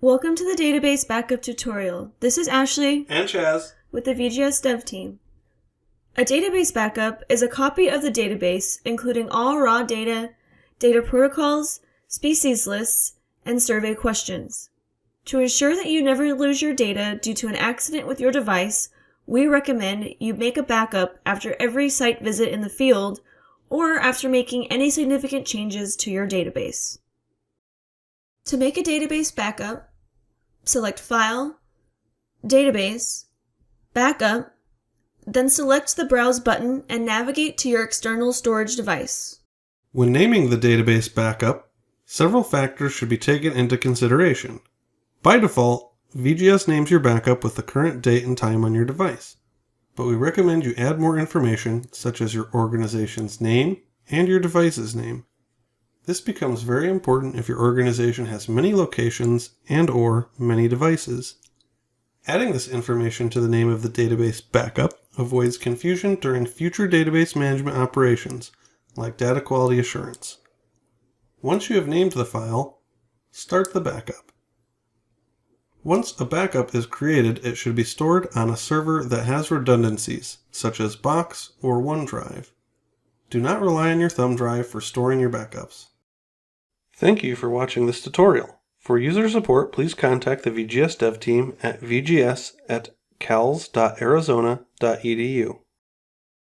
Welcome to the database backup tutorial. This is Ashley and Chaz with the VGS dev team. A database backup is a copy of the database including all raw data, data protocols, species lists, and survey questions. To ensure that you never lose your data due to an accident with your device, we recommend you make a backup after every site visit in the field or after making any significant changes to your database. To make a database backup, select File, Database, Backup, then select the Browse button and navigate to your external storage device. When naming the database backup, several factors should be taken into consideration. By default, VGS names your backup with the current date and time on your device, but we recommend you add more information such as your organization's name and your device's name. This becomes very important if your organization has many locations and/or many devices. Adding this information to the name of the database backup avoids confusion during future database management operations, like data quality assurance. Once you have named the file, start the backup. Once a backup is created, it should be stored on a server that has redundancies, such as Box or OneDrive. Do not rely on your thumb drive for storing your backups. Thank you for watching this tutorial. For user support, please contact the VGS dev team at vgs.arizona.edu.